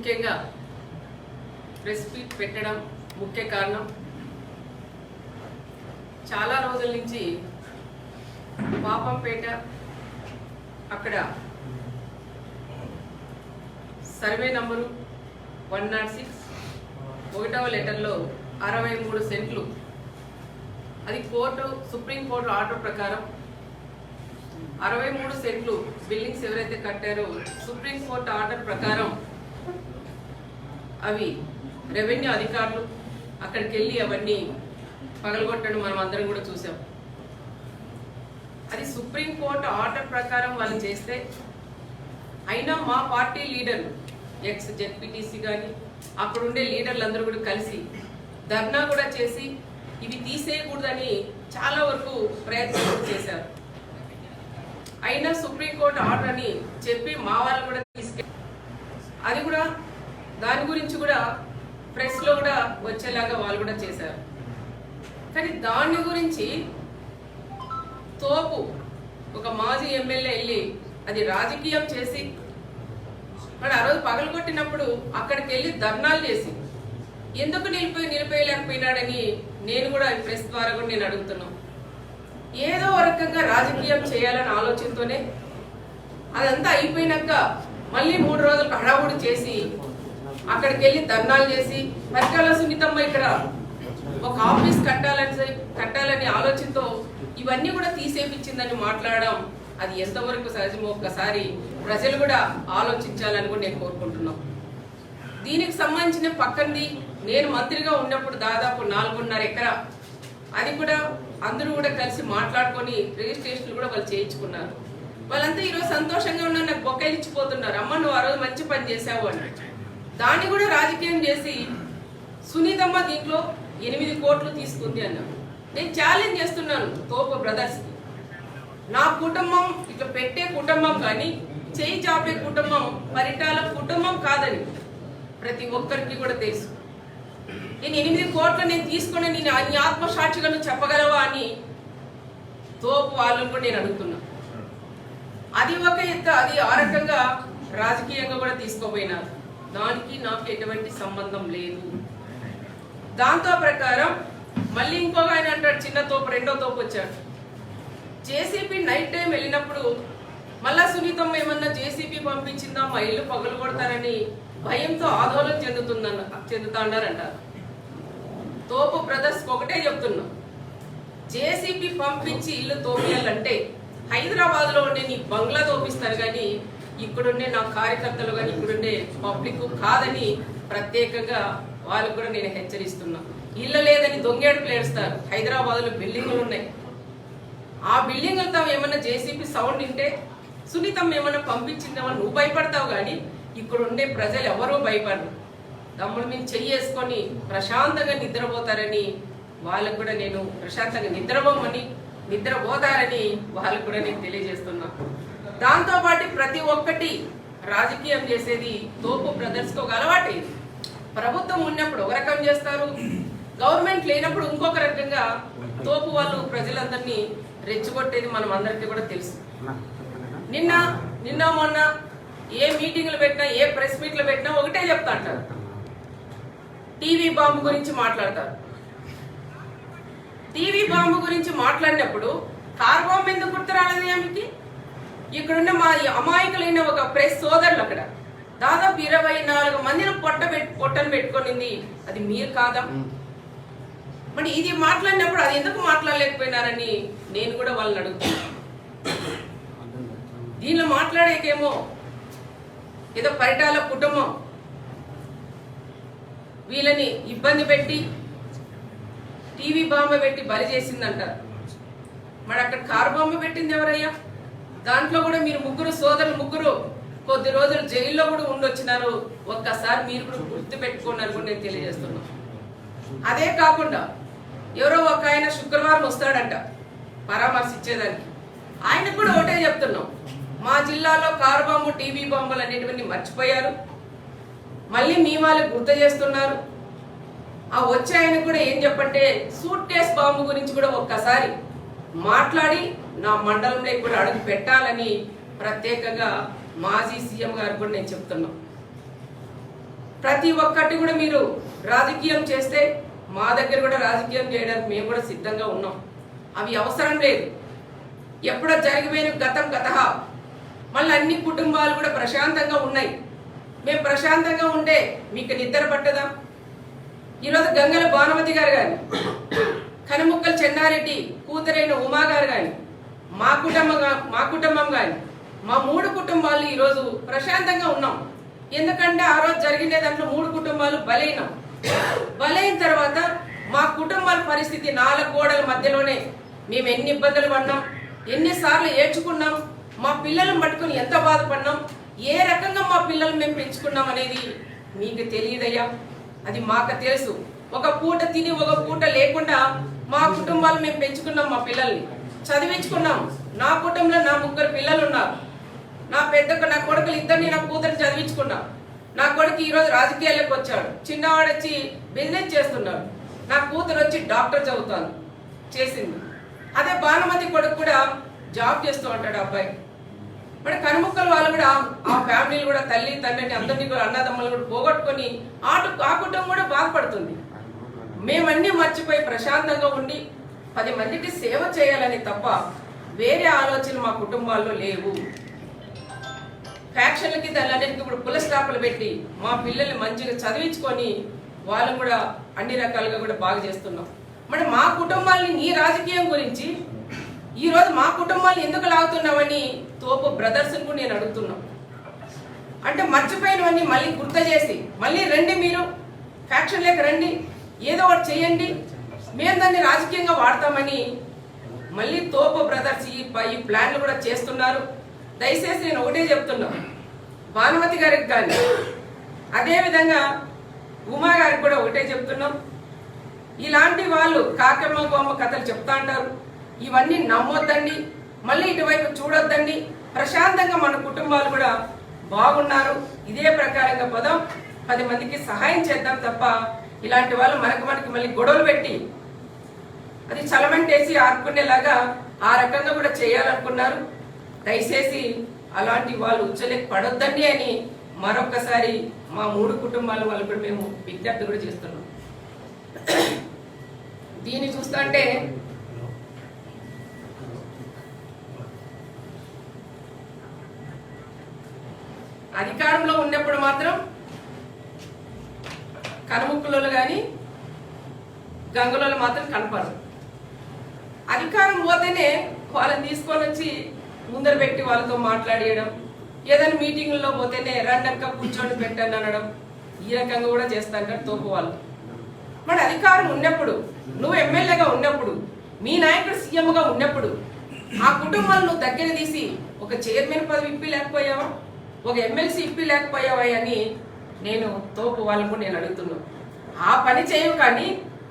ముఖ్యంగా press meet పెట్టడం ముఖ్య కారణం చాలా రోజుల నుంచి పాపంపేట అక్కడ సర్వే నంబరు 106 ఒకటవ లెటర్లో 63 సెంట్లు అది సుప్రీంకోర్టు ఆర్డర్ ప్రకారం 63 సెంట్లు బిల్డింగ్స్ ఎవరైతే కట్టారో సుప్రీంకోర్టు ఆర్డర్ ప్రకారం అవి రెవెన్యూ అధికారులు అక్కడికి వెళ్ళి అవన్నీ పగలగొట్టడం మనం అందరం కూడా చూసాం. అది సుప్రీంకోర్టు ఆర్డర్ ప్రకారం వాళ్ళు చేస్తే అయినా మా పార్టీ లీడర్లు ఎక్స్ జెడ్పీటీసీ కానీ అక్కడుండే లీడర్లు అందరూ కూడా కలిసి ధర్నా కూడా చేసి ఇవి తీసేయకూడదని చాలా వరకు ప్రయత్నం చేశారు. అయినా సుప్రీంకోర్టు ఆర్డర్ అని చెప్పి మా వాళ్ళు కూడా అది కూడా దాని గురించి కూడా ప్రెస్లో కూడా వచ్చేలాగా వాళ్ళు కూడా చేశారు. కానీ దాని గురించి తోపు ఒక మాజీ ఎమ్మెల్యే వెళ్ళి అది రాజకీయం చేసి మరి ఆ రోజు పగలగొట్టినప్పుడు అక్కడికి వెళ్ళి ధర్నాలు చేసి ఎందుకు నిలిపేయలేకపోయినాడని నేను కూడా ప్రెస్ ద్వారా కూడా నేను అడుగుతున్నాను. ఏదో రకంగా రాజకీయం చేయాలని ఆలోచనతోనే అదంతా అయిపోయినాక మళ్ళీ 3 రోజులకు హడావుడి చేసి అక్కడికి వెళ్ళి ధర్నాలు చేసి పరిటాల సునీతమ్మ ఇక్కడ ఒక ఆఫీస్ కట్టాలని ఆలోచనతో ఇవన్నీ కూడా తీసేపించిందని మాట్లాడడం అది ఎంతవరకు సహజమో ఒక్కసారి ప్రజలు కూడా ఆలోచించాలని కూడా నేను కోరుకుంటున్నాను. దీనికి సంబంధించిన పక్కనది నేను మంత్రిగా ఉన్నప్పుడు దాదాపు 4.5 ఎకరా అది కూడా అందరూ కూడా కలిసి మాట్లాడుకొని రిజిస్ట్రేషన్లు కూడా వాళ్ళు చేయించుకున్నారు. వాళ్ళంతా ఈరోజు సంతోషంగా ఉన్నారు, నాకు బొక్కలు ఇచ్చిపోతున్నారు. అమ్మ నువ్వు ఆ రోజు మంచి పని చేసావు అని దాన్ని కూడా రాజకీయం చేసి సునీతమ్మ దీంట్లో 8 కోట్లు తీసుకుంది అన్నారు. నేను ఛాలెంజ్ చేస్తున్నాను తోపు బ్రదర్స్కి, నా కుటుంబం ఇట్లా పెట్టే కుటుంబం కానీ చేయి చాపే కుటుంబం పరిటాల కుటుంబం కాదని ప్రతి ఒక్కరికి కూడా తెలుసు. నేను 8 కోట్లు నేను తీసుకుని నేను అన్ని ఆత్మసాక్షిగా నువ్వు చెప్పగలవా అని తోపు వాళ్ళని కూడా నేను అడుగుతున్నా. అది ఒక ఎత్తు, అది ఆ రకంగా రాజకీయంగా కూడా తీసుకోపోయినారు. దానికి నాకు ఎటువంటి సంబంధం లేదు. దాంతో ప్రకారం మళ్ళీ ఇంకొక ఆయన అంటాడు, చిన్న తోపు రెండో తోపు వచ్చాడు. జేసీబీ నైట్ టైం వెళ్ళినప్పుడు మళ్ళా సునీతమ్మ ఏమన్నా జేసీబీ పంపించిందా మా ఇల్లు పగలు కొడతారని భయంతో ఆందోళన చెందుతాడారంటారు. తోపు బ్రదర్స్ ఒకటే చెప్తున్నా, జేసీబీ పంపించి ఇల్లు తోపియాలంటే హైదరాబాద్ లో ఉండే నీ బంగ్లా తోపిస్తారు కానీ ఇక్కడుండే నా కార్యకర్తలు కానీ ఇక్కడుండే పబ్లిక్ కాదని ప్రత్యేకంగా వాళ్ళకు కూడా నేను హెచ్చరిస్తున్నా. ఇల్లు లేదని దొంగేడుపులు ఏడుస్తారు. హైదరాబాద్ లో బిల్డింగులు ఉన్నాయి, ఆ బిల్డింగులతో ఏమన్నా జేసీబీ సౌండ్ వింటే సునీతమ్మ ఏమన్నా పంపించిందేమో నువ్వు భయపడతావు కానీ ఇక్కడ ఉండే ప్రజలు ఎవరూ భయపడరు. తమ్ముడు మేము చెయ్యేసుకొని ప్రశాంతంగా నిద్రపోతారని వాళ్ళకు కూడా నేను ప్రశాంతంగా నిద్రపోతారని వాళ్ళకు కూడా నేను తెలియజేస్తున్నా. దాంతోపాటు ప్రతి ఒక్కటి రాజకీయం చేసేది తోపు బ్రదర్స్కి ఒక అలవాటు. ప్రభుత్వం ఉన్నప్పుడు ఒక రకం చేస్తారు, గవర్నమెంట్ లేనప్పుడు ఇంకొక రకంగా తోపు వాళ్ళు ప్రజలందరినీ రెచ్చగొట్టేది మనం అందరికీ కూడా తెలుసు. నిన్న మొన్న ఏ మీటింగ్లు పెట్టినా ఏ ప్రెస్ మీట్లు పెట్టినా ఒకటే చెప్తా అంటారు, టీవీ బాంబు గురించి మాట్లాడతారు. టీవీ బాంబు గురించి మాట్లాడినప్పుడు కార్ బాంబు ఎందుకు గుర్తు రాలేదు ఆమెకి? ఇక్కడున్న మా అమాయకులైన ఒక ప్రెస్ సోదరులు అక్కడ దాదాపు 24 మందిని పొట్టను పెట్టుకునింది, అది మీరు కాదా? మరి ఇది మాట్లాడినప్పుడు అది ఎందుకు మాట్లాడలేకపోయినారని నేను కూడా వాళ్ళని అడుగుతున్నా. దీనిలో మాట్లాడేకేమో ఏదో పరిటాల కుటుంబం వీళ్ళని ఇబ్బంది పెట్టి టీవీ బాంబు పెట్టి బలి చేసిందంటారు. మరి అక్కడ కారు బాంబు పెట్టింది ఎవరయ్యా? దాంట్లో కూడా మీరు ముగ్గురు కొద్ది రోజులు జైల్లో కూడా ఉండొచ్చినారు. ఒక్కసారి మీరు కూడా గుర్తు పెట్టుకున్నారు కూడా నేను తెలియజేస్తున్నాను. అదే కాకుండా ఎవరో ఒక ఆయన శుక్రవారం వస్తాడంట పరామర్శించేదానికి. ఆయనకు కూడా ఒకటే చెప్తున్నాం, మా జిల్లాలో కారు బాంబు టీవీ బాంబులు అనేటువంటి మర్చిపోయారు, మళ్ళీ మీ వాళ్ళు గుర్తు చేస్తున్నారు. ఆ వచ్చే ఆయన కూడా ఏం చెప్పంటే సూట్ కేస్ బాంబు గురించి కూడా ఒక్కసారి మాట్లాడి నా మండలంలో కూడా అడుగు పెట్టాలని ప్రత్యేకంగా మాజీ సీఎం గారు కూడా నేను చెప్తున్నా. ప్రతి ఒక్కటి కూడా మీరు రాజకీయం చేస్తే మా దగ్గర కూడా రాజకీయం చేయడానికి మేము కూడా సిద్ధంగా ఉన్నాం. అవి అవసరం లేదు. ఎప్పుడో జరిగిపోయిన గతం గతహ. మళ్ళీ అన్ని కుటుంబాలు కూడా ప్రశాంతంగా ఉన్నాయి. మేము ప్రశాంతంగా ఉంటే మీకు నిద్ర పట్టదా? ఈరోజు గంగల భానుమతి గారు కానీ, కనుముక్కల చెన్నారెడ్డి కూతురైన ఉమా గారు కానీ, మా కుటుంబం కానీ, మా 3 కుటుంబాలు ఈరోజు ప్రశాంతంగా ఉన్నాం. ఎందుకంటే ఆ రోజు జరిగిన దాంట్లో 3 కుటుంబాలు బలైన తర్వాత మా కుటుంబాల పరిస్థితి 4 గోడల మధ్యలోనే మేము ఎన్ని ఇబ్బందులు పడినాం, ఎన్నిసార్లు ఏడ్చుకున్నాం, మా పిల్లలను పట్టుకుని ఎంత బాధపడినాం, ఏ రకంగా మా పిల్లలు మేము పెంచుకున్నాం అనేది మీకు తెలియదయ్యా. అది మాకు తెలుసు. ఒక పూట తిని ఒక పూట లేకుండా మా కుటుంబాలు మేము పెంచుకున్నాం. మా పిల్లల్ని చదివించుకున్నాం. నా కుటుంబంలో నా 3 పిల్లలు ఉన్నారు. నా కొడుకులు ఇద్దరిని నా కూతురు చదివించుకున్నా. నా కొడుకు ఈరోజు రాజకీయాల్లోకి వచ్చాడు. చిన్నవాడు వచ్చి బిజినెస్ చేస్తున్నాడు. నా కూతురు వచ్చి డాక్టర్ చదువుతాను చేసింది. అదే భానుమతి కొడుకు కూడా జాబ్ చేస్తూ ఉంటాడు అబ్బాయి. మరి కనుముక్కల వాళ్ళు కూడా ఆ ఫ్యామిలీలు కూడా తల్లి తండ్రిని అందరినీ కూడా అన్నదమ్ములు కూడా పోగొట్టుకొని ఆ కుటుంబం కూడా బాధపడుతుంది. మేమన్నీ మర్చిపోయి ప్రశాంతంగా ఉండి 10 మందికి సేవ చేయాలని తప్ప వేరే ఆలోచన మా కుటుంబాల్లో లేవు. ఫ్యాక్షన్లకి దానిలన్నిటికీ ఇప్పుడు పుల స్టాపులు పెట్టి మా పిల్లల్ని మంచిగా చదివించుకొని వాళ్ళు కూడా అన్ని రకాలుగా కూడా బాగా చేస్తున్నాం. మరి మా కుటుంబాలని నీ రాజకీయం గురించి ఈరోజు మా కుటుంబాన్ని ఎందుకు లాగుతున్నావని తోపు బ్రదర్స్ కూడా నేను అడుగుతున్నాం. అంటే మర్చిపోయినవన్నీ మళ్ళీ గుర్తు చేసి మళ్ళీ రండి, మీరు ఫ్యాక్షన్ లేక రండి, ఏదో ఒకటి చేయండి, మేము దాన్ని రాజకీయంగా వాడతామని మళ్ళీ తోపు బ్రదర్స్ ఈ ప్లాన్లు కూడా చేస్తున్నారు. దయచేసి నేను ఒకటే చెప్తున్నా, భానుమతి గారికి కానీ అదేవిధంగా ఉమా గారికి కూడా ఒకటే చెప్తున్నాం. ఇలాంటి వాళ్ళు కాకమ్మ గోమ్మ కథలు చెప్తా అంటారు. ఇవన్నీ నమ్మొద్దండి, మళ్ళీ ఇటువైపు చూడొద్దండి. ప్రశాంతంగా మన కుటుంబాలు కూడా బాగున్నారు. ఇదే ప్రకారంగా 10 మందికి సహాయం చేద్దాం తప్ప ఇలాంటి వాళ్ళు మనకి మళ్ళీ గొడవలు పెట్టి అది చలమంటేసి ఆడుకునేలాగా ఆ రకంగా కూడా చేయాలనుకున్నారు. దయచేసి అలాంటి వాళ్ళు ఉచ్చలేక పడొద్దండి అని మరొకసారి మా 3 కుటుంబాల వాళ్ళు కూడా మేము విజ్ఞప్తి కూడా చేస్తున్నాం. దీన్ని చూస్తుంటే అధికారంలో ఉన్నప్పుడు మాత్రం కనుముక్కులలో కానీ గంగలలో మాత్రం కనపడరు. అధికారం పోతేనే వాళ్ళని తీసుకొని వచ్చి ముందర పెట్టి వాళ్ళతో మాట్లాడేయడం, ఏదైనా మీటింగుల్లో పోతేనే రండక్క కూర్చొని పెట్టని అనడం, ఈ రకంగా కూడా చేస్తాంటారు తోపు వాళ్ళు. మరి అధికారం ఉన్నప్పుడు, నువ్వు ఎమ్మెల్యేగా ఉన్నప్పుడు, మీ నాయకుడు సీఎంగా ఉన్నప్పుడు ఆ కుటుంబాలను నువ్వు దగ్గర తీసి ఒక చైర్మన్ పదవి ఇప్పి లేకపోయావా, ఒక ఎమ్మెల్సీ ఇప్పి లేకపోయావా అని నేను తోపు వాళ్ళకు నేను అడుగుతున్నాను. ఆ పని చేయవు. కానీ